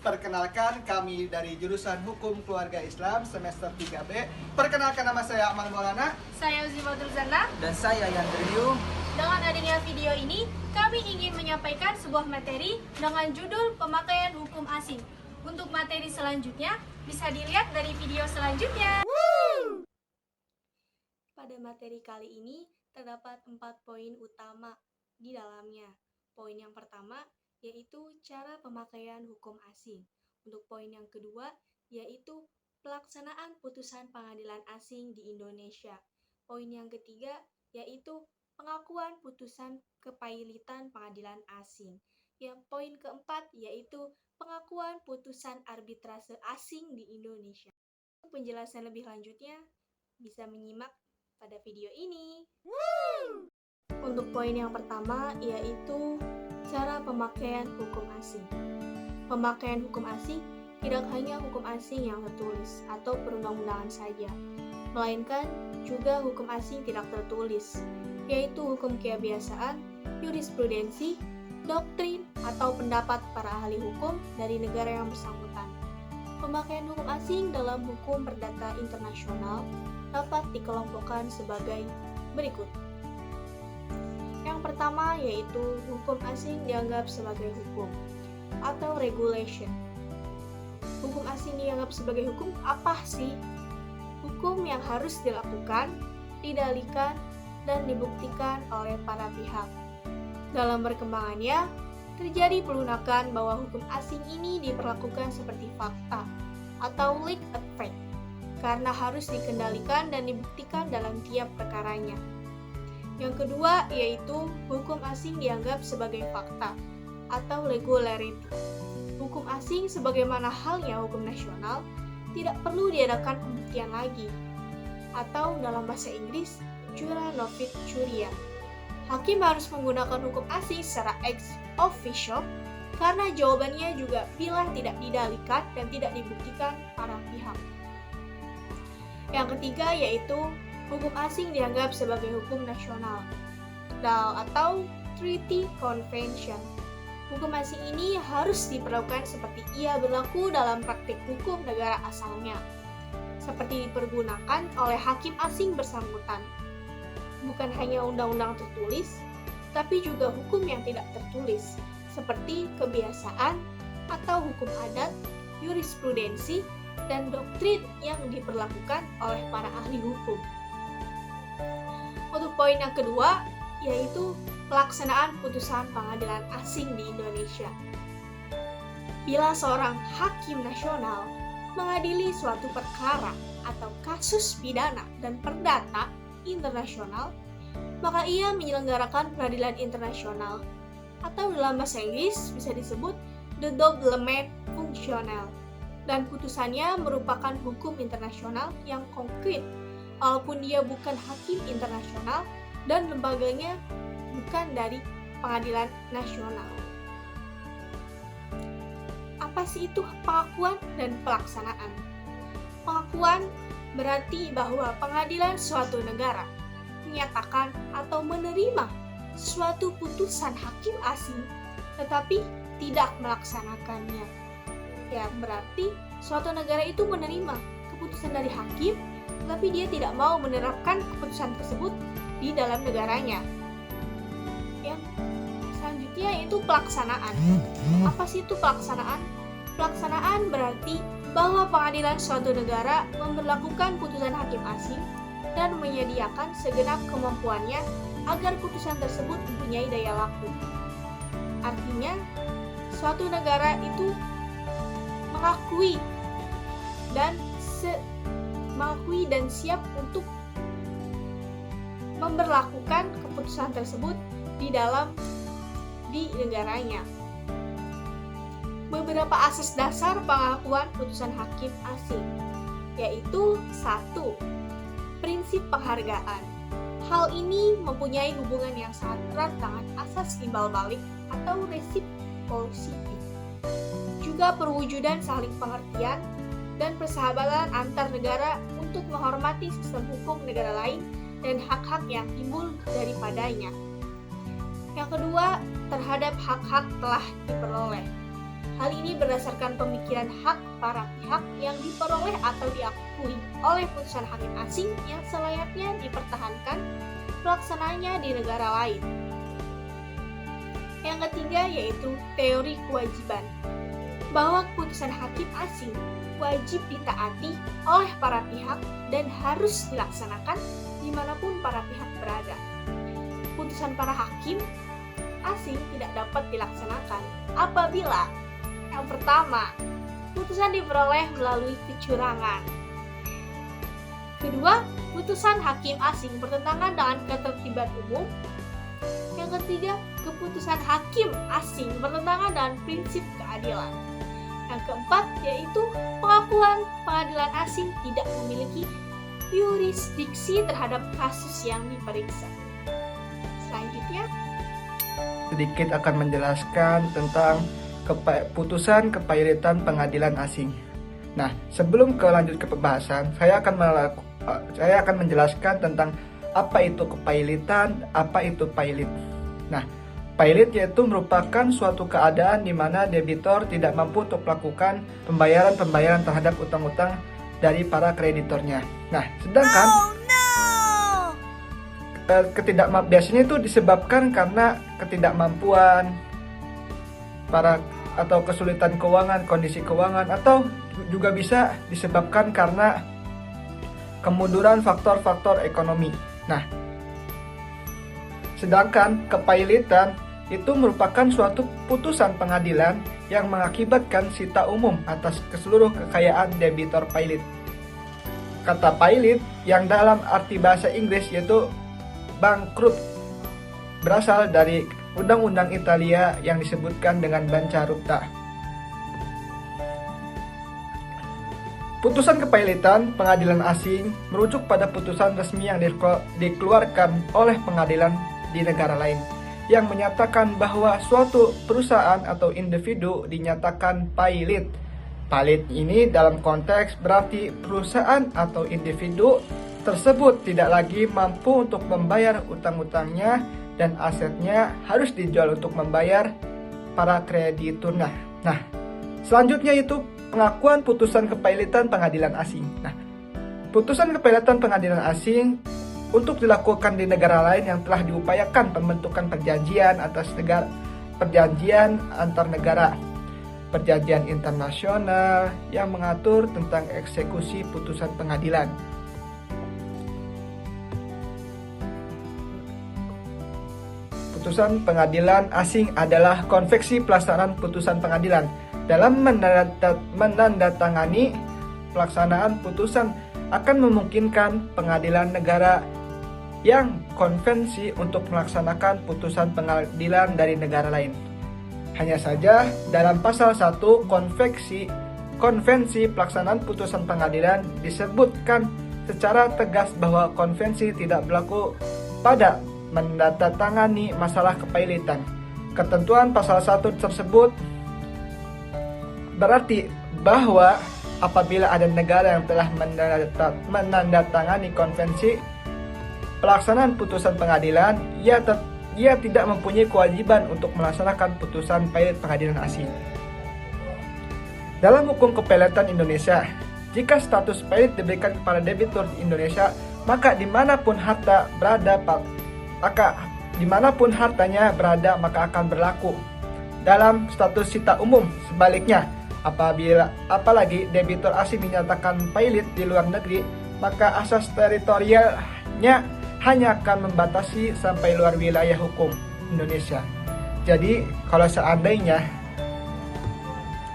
Perkenalkan, kami dari jurusan Hukum Keluarga Islam semester 3B. Perkenalkan, nama saya Amal Maulana. Saya Uzi Badruzana. Dan saya Yandriu. Dengan adanya video ini, kami ingin menyampaikan sebuah materi dengan judul pemakaian hukum asing. Untuk materi selanjutnya, bisa dilihat dari video selanjutnya. Pada materi kali ini, terdapat 4 poin utama di dalamnya. Poin yang pertama, yaitu cara pemakaian hukum asing. Untuk poin yang kedua, yaitu pelaksanaan putusan pengadilan asing di Indonesia. Poin yang ketiga, yaitu pengakuan putusan kepailitan pengadilan asing. Yang poin keempat, yaitu pengakuan putusan arbitrase asing di Indonesia. Untuk penjelasan lebih lanjutnya, bisa menyimak pada video ini. Untuk poin yang pertama, yaitu cara pemakaian hukum asing. Pemakaian hukum asing tidak hanya hukum asing yang tertulis atau perundang-undangan saja, melainkan juga hukum asing tidak tertulis, yaitu hukum kebiasaan, jurisprudensi, doktrin, atau pendapat para ahli hukum dari negara yang bersangkutan. Pemakaian hukum asing dalam hukum perdata internasional dapat dikelompokkan sebagai berikut. Yang pertama yaitu hukum asing dianggap sebagai hukum atau regulation. Hukum asing dianggap sebagai hukum apa sih? Hukum yang harus dilakukan, didalilkan, dan dibuktikan oleh para pihak. Dalam perkembangannya, terjadi pelunakan bahwa hukum asing ini diperlakukan seperti fakta atau legal fact karena harus dikendalikan dan dibuktikan dalam tiap perkaranya. Yang kedua yaitu hukum asing dianggap sebagai fakta atau regularity. Hukum asing sebagaimana halnya hukum nasional tidak perlu diadakan pembuktian lagi, atau dalam bahasa Inggris jura novit curia. Hakim harus menggunakan hukum asing secara ex officio karena jawabannya juga bila tidak didalilkan dan tidak dibuktikan para pihak. Yang ketiga yaitu hukum asing dianggap sebagai hukum nasional atau treaty convention. Hukum asing ini harus diperlakukan seperti ia berlaku dalam praktik hukum negara asalnya, seperti dipergunakan oleh hakim asing bersangkutan. Bukan hanya undang-undang tertulis, tapi juga hukum yang tidak tertulis, seperti kebiasaan atau hukum adat, jurisprudensi, dan doktrin yang diperlakukan oleh para ahli hukum. Untuk poin yang kedua, yaitu pelaksanaan putusan pengadilan asing di Indonesia. Bila seorang hakim nasional mengadili suatu perkara atau kasus pidana dan perdata internasional, maka ia menyelenggarakan peradilan internasional atau dalam bahasa Inggris bisa disebut the doublement functional, dan putusannya merupakan hukum internasional yang konkret walaupun dia bukan hakim internasional dan lembaganya bukan dari pengadilan nasional. Apa sih itu pengakuan dan pelaksanaan? Pengakuan berarti bahwa pengadilan suatu negara menyatakan atau menerima suatu putusan hakim asing tetapi tidak melaksanakannya. Ya, berarti suatu negara itu menerima keputusan dari hakim tetapi dia tidak mau menerapkan keputusan tersebut di dalam negaranya. Yang selanjutnya yaitu pelaksanaan. Apa sih itu pelaksanaan? Pelaksanaan berarti bahwa pengadilan suatu negara memberlakukan putusan hakim asing dan menyediakan segenap kemampuannya agar putusan tersebut mempunyai daya laku. Artinya, suatu negara itu mengakui dan siap untuk memberlakukan keputusan tersebut di negaranya. Beberapa asas dasar pengakuan putusan hakim asing yaitu 1. Prinsip penghargaan. Hal ini mempunyai hubungan yang sangat erat dengan asas timbal balik atau reciprocity. Juga perwujudan saling pengertian dan persahabatan antar negara untuk menghormati sistem hukum negara lain dan hak-hak yang timbul daripadanya. Yang kedua, terhadap hak-hak telah diperoleh. Hal ini berdasarkan pemikiran hak para pihak yang diperoleh atau diakui oleh putusan hakim asing yang selayaknya dipertahankan pelaksananya di negara lain. Yang ketiga yaitu teori kewajiban, bahwa keputusan hakim asing wajib ditaati oleh para pihak dan harus dilaksanakan dimanapun para pihak berada. Putusan para hakim asing tidak dapat dilaksanakan apabila yang pertama, putusan diperoleh melalui kecurangan. Kedua, putusan hakim asing bertentangan dengan ketertiban umum. Yang ketiga, keputusan hakim asing bertentangan dengan prinsip keadilan. Yang keempat, yaitu pengakuan pengadilan asing tidak memiliki yurisdiksi terhadap kasus yang diperiksa. Selanjutnya, sedikit akan menjelaskan tentang putusan kepailitan pengadilan asing. Nah, sebelum lanjut ke pembahasan, saya akan menjelaskan tentang apa itu kepailitan, apa itu pailit. Nah, pailit yaitu merupakan suatu keadaan di mana debitor tidak mampu untuk melakukan pembayaran terhadap utang-utang dari para kreditornya. Nah, sedangkan biasanya itu disebabkan karena ketidakmampuan atau kesulitan keuangan, kondisi keuangan, atau juga bisa disebabkan karena kemunduran faktor-faktor ekonomi. Nah, sedangkan kepailitan itu merupakan suatu putusan pengadilan yang mengakibatkan sita umum atas keseluruh kekayaan debitor pailit. Kata pailit yang dalam arti bahasa Inggris yaitu bangkrut berasal dari Undang-Undang Italia yang disebutkan dengan bancarupta. Putusan kepailitan pengadilan asing merujuk pada putusan resmi yang dikeluarkan oleh pengadilan di negara lain yang menyatakan bahwa suatu perusahaan atau individu dinyatakan pailit. Pailit ini dalam konteks berarti perusahaan atau individu tersebut tidak lagi mampu untuk membayar utang-utangnya dan asetnya harus dijual untuk membayar para krediturnya. Nah, selanjutnya itu pengakuan putusan kepailitan pengadilan asing. Nah, putusan kepailitan pengadilan asing untuk dilakukan di negara lain yang telah diupayakan pembentukan perjanjian perjanjian antar negara, perjanjian internasional yang mengatur tentang eksekusi putusan pengadilan. Putusan pengadilan asing adalah konveksi pelaksanaan putusan pengadilan. Dalam menandatangani pelaksanaan putusan akan memungkinkan pengadilan negara yang konvensi untuk melaksanakan putusan pengadilan dari negara lain. Hanya saja dalam pasal 1 konvensi pelaksanaan putusan pengadilan disebutkan secara tegas bahwa konvensi tidak berlaku pada menandatangani masalah kepailitan. Ketentuan pasal 1 tersebut berarti bahwa apabila ada negara yang telah menandatangani konvensi pelaksanaan putusan pengadilan, ia tidak mempunyai kewajiban untuk melaksanakan putusan pailit pengadilan asing. Dalam hukum kepailitan Indonesia, jika status pailit diberikan kepada debitur di Indonesia, maka dimanapun hartanya berada maka akan berlaku dalam status sita umum. Sebaliknya, apalagi debitur asing dinyatakan pailit di luar negeri, maka asas teritorialnya hanya akan membatasi sampai luar wilayah hukum Indonesia. Jadi, kalau seandainya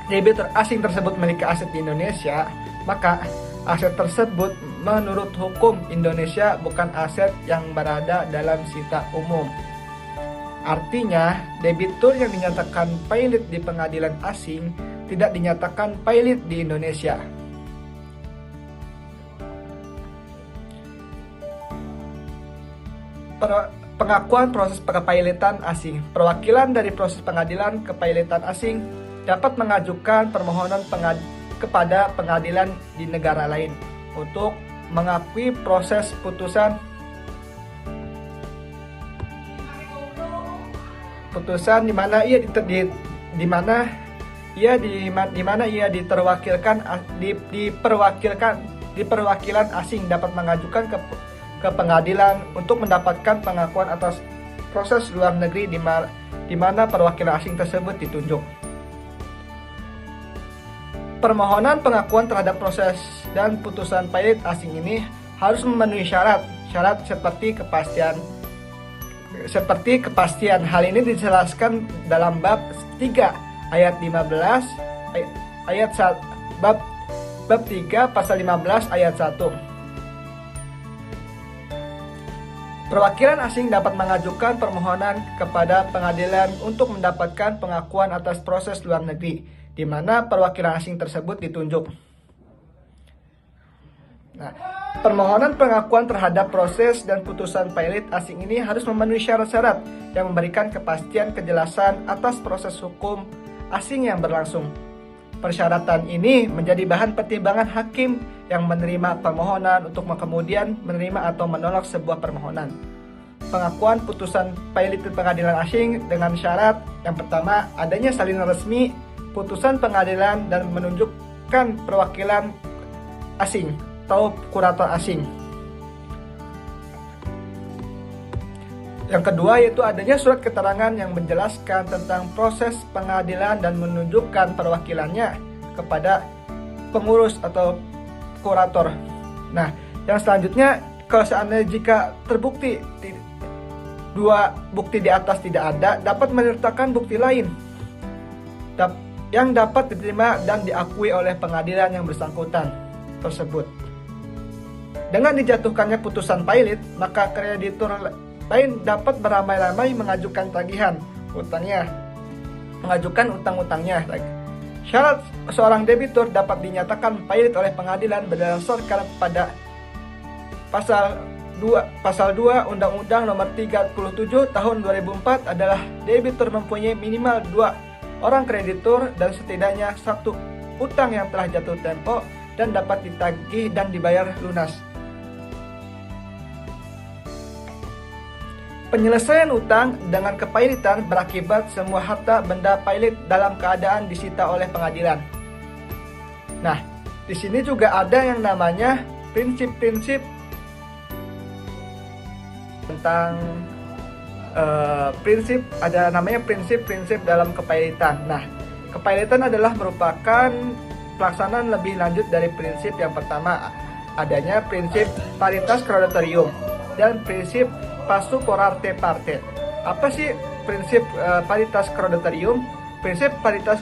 debitur asing tersebut memiliki aset di Indonesia, maka aset tersebut menurut hukum Indonesia bukan aset yang berada dalam sita umum. Artinya, debitur yang dinyatakan pailit di pengadilan asing tidak dinyatakan pailit di Indonesia. Pengakuan proses kepailitan asing. Perwakilan dari proses pengadilan kepailitan asing dapat mengajukan permohonan kepada pengadilan di negara lain untuk mengakui proses putusan di mana di mana ia di perwakilan asing dapat mengajukan ke pengadilan untuk mendapatkan pengakuan atas proses luar negeri di mana perwakilan asing tersebut ditunjuk. Permohonan pengakuan terhadap proses dan putusan pilot asing ini harus memenuhi syarat seperti kepastian. Hal ini dijelaskan dalam bab 3 ayat 15 bab 3 pasal 15 ayat 1. Perwakilan asing dapat mengajukan permohonan kepada pengadilan untuk mendapatkan pengakuan atas proses luar negeri, di mana perwakilan asing tersebut ditunjuk. Nah, permohonan pengakuan terhadap proses dan putusan pilot asing ini harus memenuhi syarat-syarat yang memberikan kepastian kejelasan atas proses hukum asing yang berlangsung. Persyaratan ini menjadi bahan pertimbangan hakim yang menerima permohonan untuk kemudian menerima atau menolak sebuah permohonan. Pengakuan putusan pilot di pengadilan asing dengan syarat yang pertama, adanya salinan resmi putusan pengadilan dan menunjukkan perwakilan asing atau kurator asing. Yang kedua yaitu adanya surat keterangan yang menjelaskan tentang proses pengadilan dan menunjukkan perwakilannya kepada pengurus atau kurator. Nah, yang selanjutnya, kalau seandainya jika terbukti dua bukti di atas tidak ada, dapat menyertakan bukti lain yang dapat diterima dan diakui oleh pengadilan yang bersangkutan tersebut. Dengan dijatuhkannya putusan pilot, maka kreditur lain dapat beramai-ramai mengajukan tagihan utang-utangnya. Syarat seorang debitur dapat dinyatakan pilot oleh pengadilan berdasarkan pada pasal 2 Undang-Undang Nomor 37 Tahun 2004 adalah debitur mempunyai minimal 2 orang kreditur dan setidaknya 1 utang yang telah jatuh tempo dan dapat ditagih dan dibayar lunas. Penyelesaian utang dengan kepailitan berakibat semua harta benda pilot dalam keadaan disita oleh pengadilan. Nah, di sini juga ada yang namanya prinsip-prinsip tentang prinsip-prinsip dalam kepailitan. Nah, kepailitan adalah merupakan pelaksanaan lebih lanjut dari prinsip yang pertama, adanya prinsip paritas creditorium dan prinsip passu porarte parte. Apa sih prinsip paritas creditorium? Prinsip paritas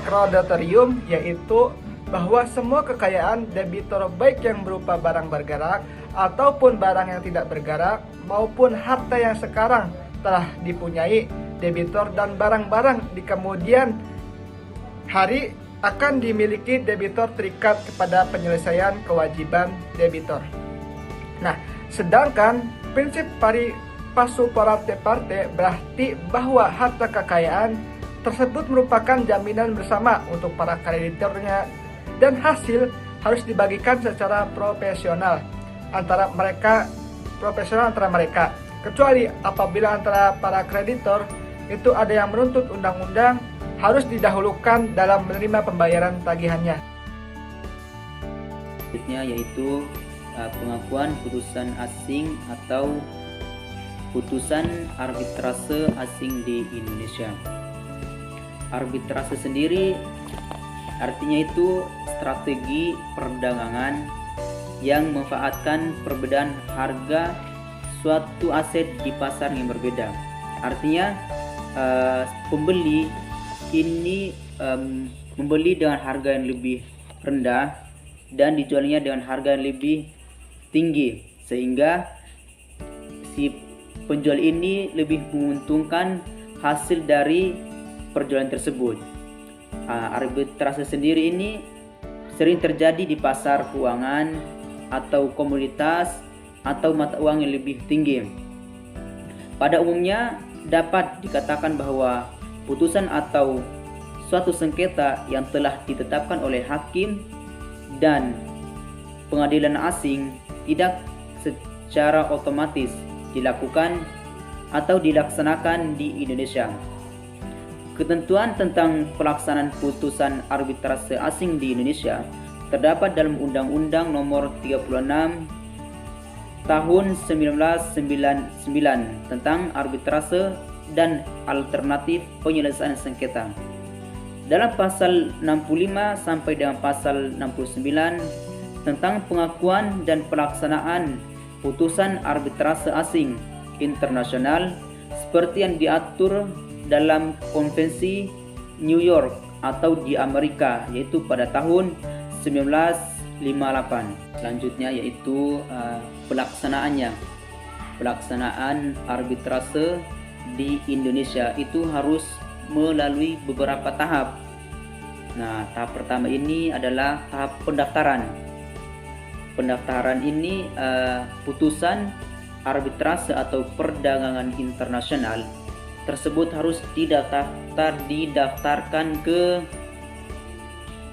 creditorium yaitu bahwa semua kekayaan debitor baik yang berupa barang bergerak ataupun barang yang tidak bergerak maupun harta yang sekarang telah dipunyai debitor dan barang-barang di kemudian hari akan dimiliki debitor terikat kepada penyelesaian kewajiban debitor. Nah, sedangkan prinsip pari passu porarte parte berarti bahwa harta kekayaan tersebut merupakan jaminan bersama untuk para kreditornya dan hasil harus dibagikan secara profesional antara mereka, kecuali apabila antara para kreditor itu ada yang menuntut undang-undang harus didahulukan dalam menerima pembayaran tagihannya. Selanjutnya yaitu pengakuan putusan asing atau putusan arbitrase asing di Indonesia. Arbitrase sendiri artinya itu strategi perdagangan yang memanfaatkan perbedaan harga suatu aset di pasar yang berbeda. Artinya pembeli ini membeli dengan harga yang lebih rendah dan dijualnya dengan harga yang lebih tinggi, sehingga si penjual ini lebih menguntungkan hasil dari perjualan tersebut. Arbitrase sendiri ini sering terjadi di pasar keuangan atau komoditas atau mata uang yang lebih tinggi. Pada umumnya dapat dikatakan bahwa putusan atau suatu sengketa yang telah ditetapkan oleh hakim dan pengadilan asing tidak secara otomatis dilakukan atau dilaksanakan di Indonesia. Ketentuan tentang pelaksanaan putusan arbitrase asing di Indonesia terdapat dalam Undang-Undang Nomor 36 Tahun 1999 tentang arbitrase dan alternatif penyelesaian sengketa. Dalam pasal 65 sampai dengan pasal 69 tentang pengakuan dan pelaksanaan putusan arbitrase asing internasional seperti yang diatur dalam Konvensi New York atau di Amerika, yaitu pada tahun 1958. Selanjutnya yaitu pelaksanaannya. Pelaksanaan arbitrase di Indonesia itu harus melalui beberapa tahap. Nah, tahap pertama ini adalah tahap pendaftaran. Pendaftaran ini putusan arbitrase atau perdagangan internasional tersebut harus didaftarkan ke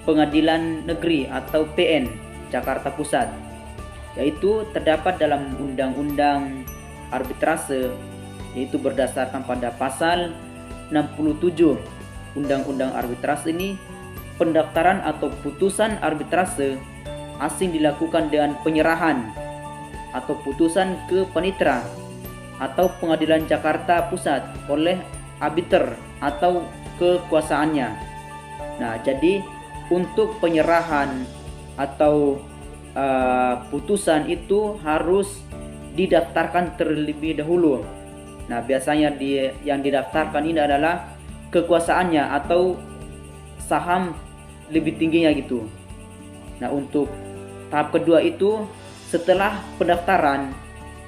Pengadilan Negeri atau PN Jakarta Pusat, yaitu terdapat dalam Undang-Undang Arbitrase, yaitu berdasarkan pada pasal 67 Undang-Undang Arbitrase ini. Pendaftaran atau putusan arbitrase asing dilakukan dengan penyerahan atau putusan ke panitera atau Pengadilan Jakarta Pusat oleh arbiter atau kekuasaannya. Nah, jadi untuk penyerahan atau putusan itu harus didaftarkan terlebih dahulu. Nah, biasanya yang didaftarkan ini adalah kekuasaannya atau saham lebih tingginya gitu. Nah, untuk tahap kedua itu setelah pendaftaran,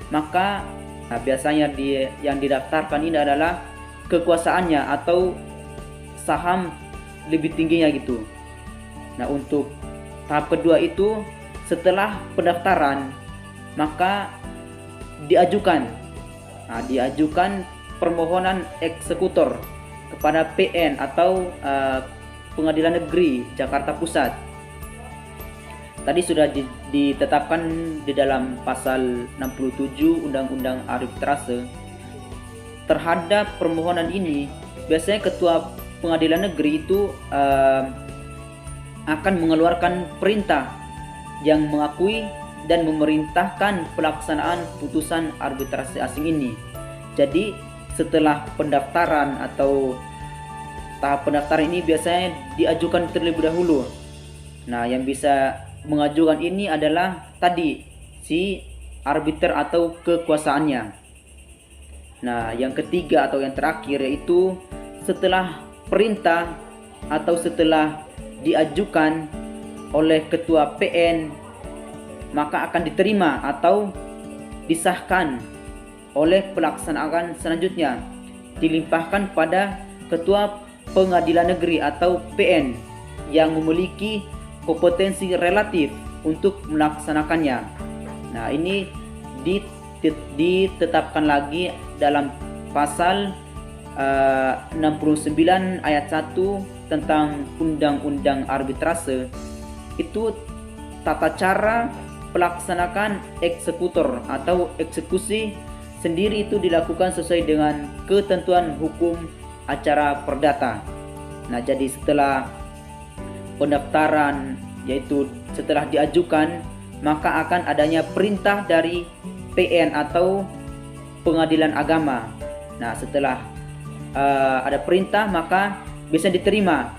maka biasanya yang didaftarkan ini adalah kekuasaannya atau saham lebih tingginya gitu. Nah, untuk tahap kedua itu setelah pendaftaran, maka diajukan permohonan eksekutor kepada PN atau Pengadilan Negeri Jakarta Pusat. Tadi sudah ditetapkan di dalam pasal 67 Undang-Undang Arbitrase. Terhadap permohonan ini, biasanya Ketua Pengadilan Negeri itu akan mengeluarkan perintah yang mengakui dan memerintahkan pelaksanaan putusan arbitrase asing ini. Jadi setelah pendaftaran atau tahap pendaftaran ini biasanya diajukan terlebih dahulu. Nah, yang bisa mengajukan ini adalah tadi si arbiter atau kekuasaannya. Nah, yang ketiga atau yang terakhir yaitu setelah perintah atau setelah diajukan oleh ketua PN, maka akan diterima atau disahkan oleh pelaksanaan selanjutnya, dilimpahkan pada ketua Pengadilan Negeri atau PN yang memiliki kompetensi relatif untuk melaksanakannya. Nah, ini ditetapkan lagi dalam pasal 69 ayat 1 tentang Undang-Undang Arbitrase. Itu tata cara pelaksanaan eksekutor atau eksekusi sendiri itu dilakukan sesuai dengan ketentuan hukum acara perdata. Nah, jadi setelah pendaftaran, yaitu setelah diajukan, maka akan adanya perintah dari PN atau Pengadilan Agama. Nah, setelah ada perintah, maka bisa diterima.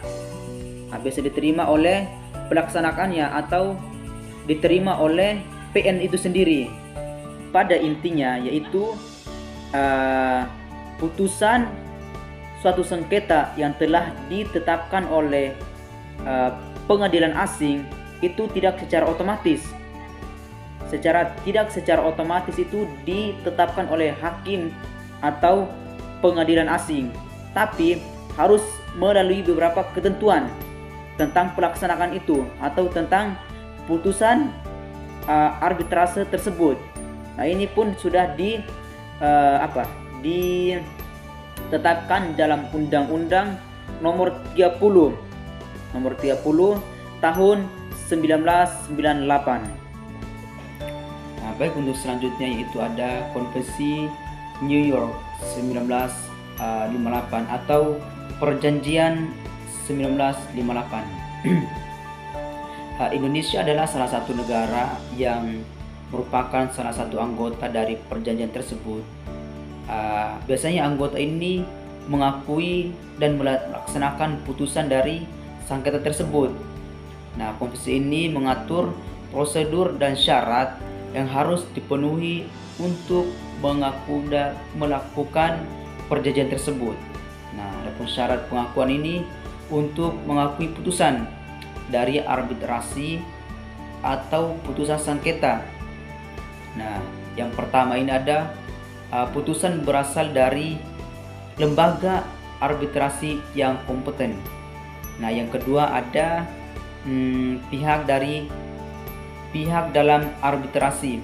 Nah, bisa diterima oleh pelaksanaannya atau diterima oleh PN itu sendiri. Pada intinya yaitu putusan suatu sengketa yang telah ditetapkan oleh pengadilan asing itu tidak secara otomatis itu ditetapkan oleh hakim atau pengadilan asing, tapi harus melalui beberapa ketentuan tentang pelaksanaan itu atau tentang putusan arbitrase tersebut. Nah, ini pun sudah ditetapkan dalam Undang-Undang Nomor 30 tahun 1998. Nah, baik, untuk selanjutnya yaitu ada Konvensi New York 1958 atau Perjanjian 1958. Indonesia adalah salah satu negara yang merupakan salah satu anggota dari perjanjian tersebut. Biasanya anggota ini mengakui dan melaksanakan putusan dari sengketa tersebut. Nah, konvensi ini mengatur prosedur dan syarat yang harus dipenuhi untuk melakukan perjanjian tersebut. Nah, adapun syarat pengakuan ini untuk mengakui putusan dari arbitrasi atau putusan sengketa. Nah, yang pertama ini ada putusan berasal dari lembaga arbitrasi yang kompeten. Nah, yang kedua ada pihak dalam arbitrasi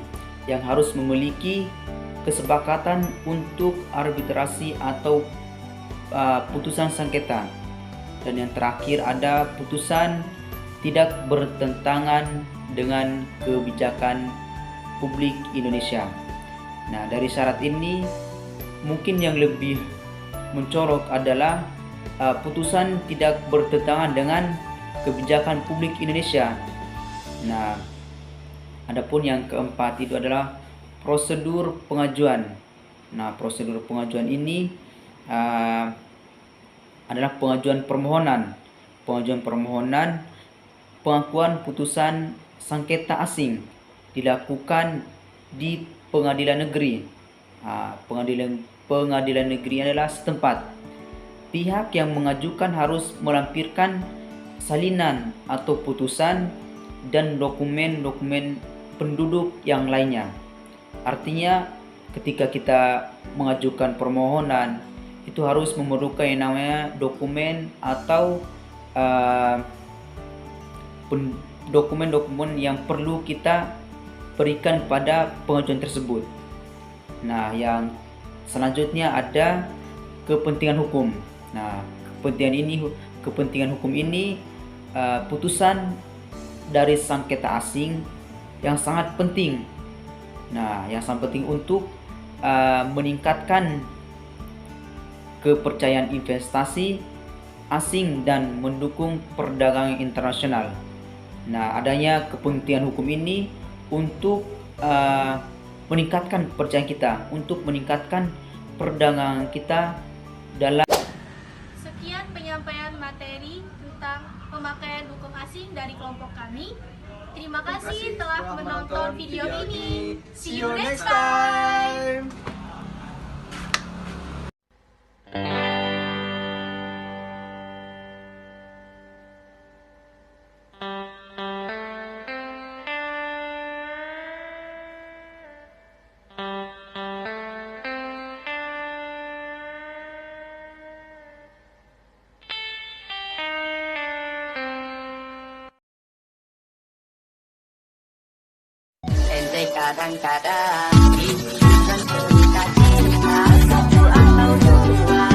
yang harus memiliki kesepakatan untuk arbitrasi atau putusan sengketa. Dan yang terakhir ada putusan tidak bertentangan dengan kebijakan publik Indonesia. Nah, dari syarat ini mungkin yang lebih mencolok adalah putusan tidak bertentangan dengan kebijakan publik Indonesia. Nah, adapun yang keempat itu adalah prosedur pengajuan. Nah, prosedur pengajuan ini adalah pengajuan permohonan pengakuan putusan sengketa asing dilakukan di pengadilan negeri. Pengadilan negeri adalah setempat. Pihak yang mengajukan harus melampirkan salinan atau putusan dan dokumen-dokumen penduduk yang lainnya. Artinya ketika kita mengajukan permohonan itu harus memerlukan yang namanya dokumen atau dokumen-dokumen yang perlu kita berikan pada pengajuan tersebut. Nah, yang selanjutnya ada kepentingan hukum. Nah, kepentingan hukum ini putusan dari sengketa asing yang sangat penting. Nah, yang sangat penting untuk meningkatkan kepercayaan investasi asing dan mendukung perdagangan internasional. Nah, adanya kepentingan hukum ini untuk meningkatkan kepercayaan kita, untuk meningkatkan perdagangan kita dalam. Sekian penyampaian materi tentang pemakaian hukum asing dari kelompok kami. Terima kasih telah menonton video ini. See you next time. Kadang-kadang ditunjukkan cerita satu atau dua.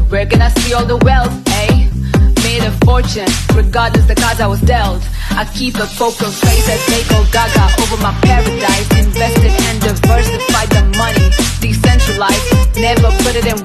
Where can I see all the wealth, eh? Made a fortune, regardless the cards I was dealt. I keep a poker face as they go gaga over my paradise. Invested and diversified the money, decentralized, never put it in